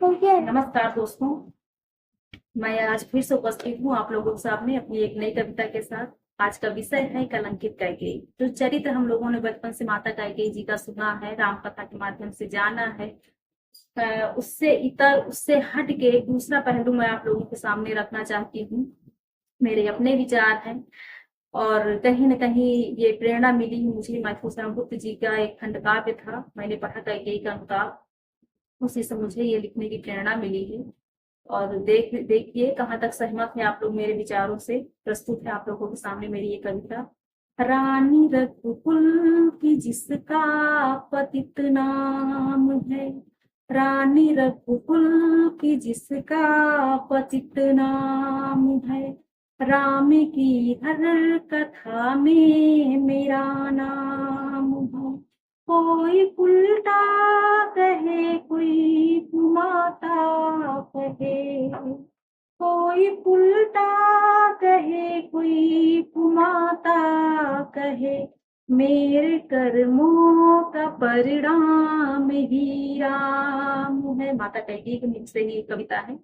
नमस्कार दोस्तों। मैं आज फिर से उपस्थित हूँ आप लोगों के सामने अपनी एक नई कविता के साथ। आज का विषय है कलंकित कैकेयी। जो चरित्र हम लोगों ने बचपन से माता कैकेयी जी का सुना है, राम कथा के माध्यम से जाना है, उससे हट के एक दूसरा पहलू मैं आप लोगों के सामने रखना चाहती हूँ। मेरे अपने विचार हैं और कहीं न कहीं ये प्रेरणा मिली मुझे माखूसराम बुद्ध जी का एक खंड काव्य था, मैंने पढ़ा कैकेयी का अनुताप, उसी से मुझे ये लिखने की प्रेरणा मिली है। और देखिए कहाँ तक सहमत है आप लोग मेरे विचारों से। प्रस्तुत है आप लोगों के सामने मेरी ये कविता। रानी रघुकुल की जिसका पतित नाम है, रानी रघुकुल की जिसका पतित नाम है, राम की हर कथा में मेरा नाम है। कोई उल्टा कहे कोई कुमाता कहे, कोई उल्टा कहे कोई कुमाता कहे, मेरे कर्मों का परिणाम ही राम है। माता कैकेयी के मुख से ही कविता है।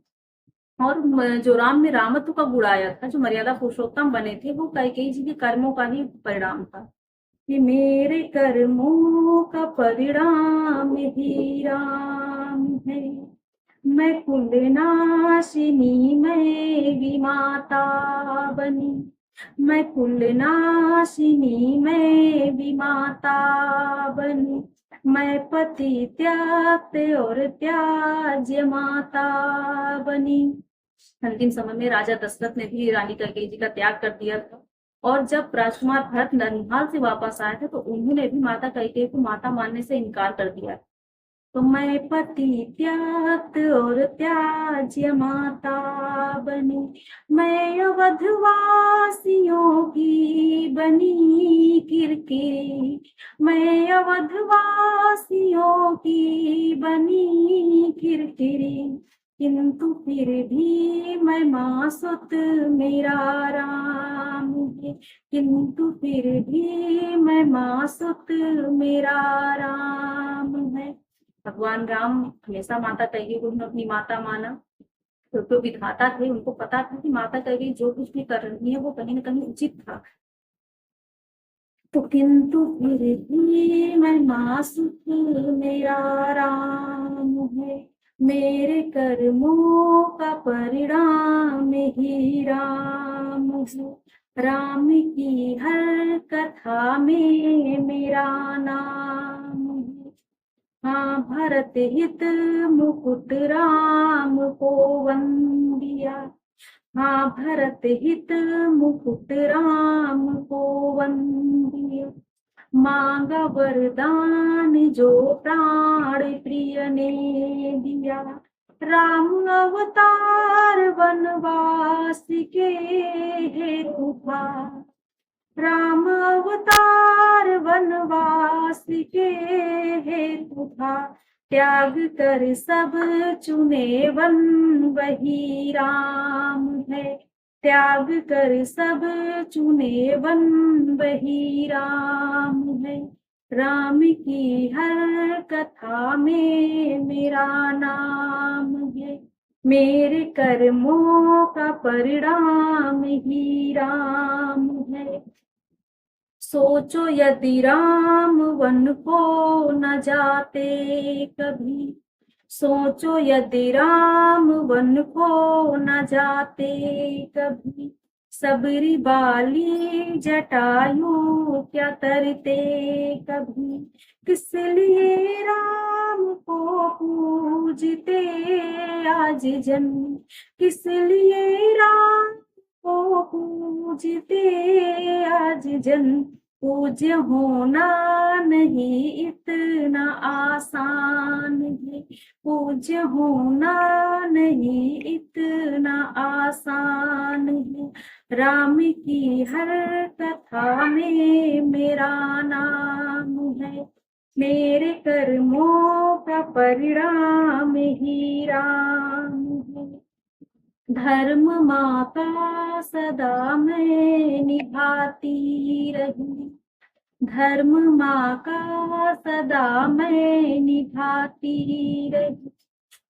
और जो राम ने रामत्व का गुण आया था, जो मर्यादा पुरुषोत्तम बने थे, वो कैकेयी जी के कर्मों का ही परिणाम था कि मेरे कर्मों का परिणाम ही राम है। मैं कुलनाशिनी मैं विमाता बनी, मैं कुलनाशिनी मैं विमाता बनी, मैं पति त्याग और त्याज्य माता बनी। अंतिम समय में राजा दशरथ ने भी रानी कैकेयी जी का त्याग कर दिया था। और जब राजकुमार भरत ननिहाल से वापस आए थे तो उन्होंने भी माता कैकेयी को माता मानने से इनकार कर दिया। तो मैं पति त्याग और त्याज्य माता बनी, मैं अवधवासियों की बनी किरकिरी, मैं अवधवासियों की बनी किरकिरी, किंतु फिर भी मैं मासुत मेरा राम है, किंतु फिर भी मैं मासुत मेरा राम है। भगवान राम हमेशा माता कैकेयी को अपनी माता माना। तो विधाता थे, उनको पता था कि माता कैकेयी जो कुछ भी कर रही है वो कहीं न कहीं उचित था। तो किंतु फिर भी मैं मासूक मेरा राम है, मेरे कर्मों का परिणाम ही राम है, राम की हर कथा में मेरा नाम है। हाँ भरत हित मुकुट राम को वंदिया, हाँ भरत हित मुकुट राम को वंदिया, मांगा वरदान जो प्राण प्रिय ने दिया, राम अवतार वनवास के हेतु था, राम अवतार वनवास के हेतु था, त्याग कर सब चुने वन वही राम है, त्याग कर सब चुने वन वही राम है, राम की हर कथा में मेरा नाम है, मेरे कर्मों का परिणाम ही राम है। सोचो यदि राम वन को न जाते कभी, सोचो यदि राम वन को न जाते कभी, सबरी बाली जटायु क्या तरते कभी, किस लिए राम को पूजते आज जन, किस लिए राम को पूजते आज जन, पूज्य होना नहीं इतना आसान है, पूज्य होना नहीं इतना आसान है, राम की हर कथा में मेरा नाम है, मेरे कर्मों का परिणाम ही राम है। धर्म माँ का सदा मैं निभाती रही, धर्म माँ का सदा मैं निभाती रही,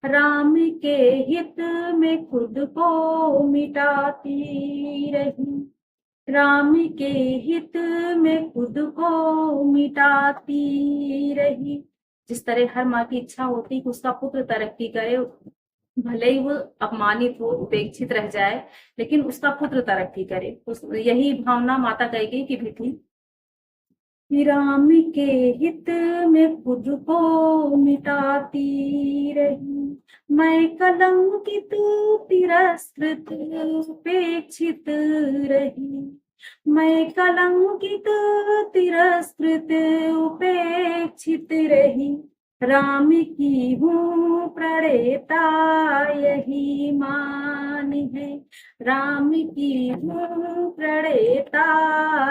राम के हित में खुद को मिटाती रही, राम के हित में खुद को मिटाती रही। जिस तरह हर माँ की इच्छा होती कि उसका पुत्र तरक्की करे, भले ही वो अपमानित हो, उपेक्षित रह जाए, लेकिन उसका पुत्र तरक्की करे। यही भावना माता कैकेयी की भी थी। राम के हित में खुद को मिटाती रही, मैं कलंकित तिरस्कृत उपेक्षित रही, मैं कलंकित तिरस्कृत उपेक्षित रही। राम की हूँ प्रणेता यही मान है, राम की हूँ प्रणेता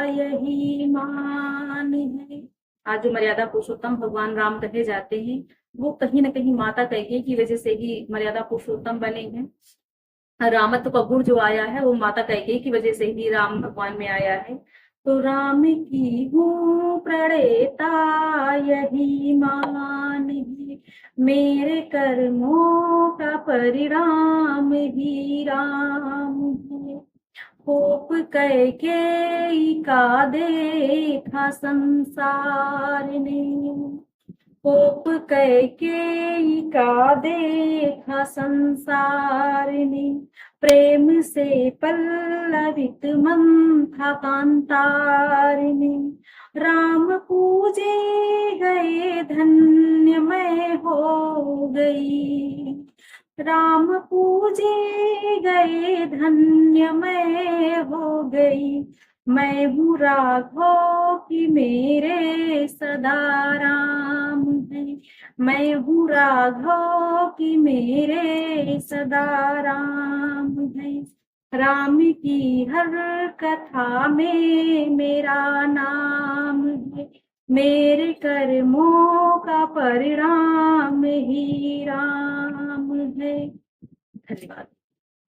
यही मान है। आज जो मर्यादा पुरुषोत्तम भगवान राम कहे जाते हैं, वो कहीं न कहीं माता कैकेयी की वजह से ही मर्यादा पुरुषोत्तम बने हैं। रामत्व का गुण जो आया है वो माता कैकेयी की वजह से ही राम भगवान में आया है। तो राम की हूँ प्रणेता यही मान है, मेरे कर्मों का परिणाम ही राम है। कोप कैकेयी का देखा संसार ने, कोप कैकेयी का देखा संसार ने, प्रेम से पल्लवित मन था कांतार ने। राम पूजे गए धन्य मैं हो गई, राम पूजे गए धन्य मैं हो गई। मैं हूँ राघव की मेरे सदा राम है, मैं हूँ राघव की मेरे सदा राम है। राम की हर कथा में मेरा नाम है, मेरे कर्मों का परिणाम ही राम है। धन्यवाद।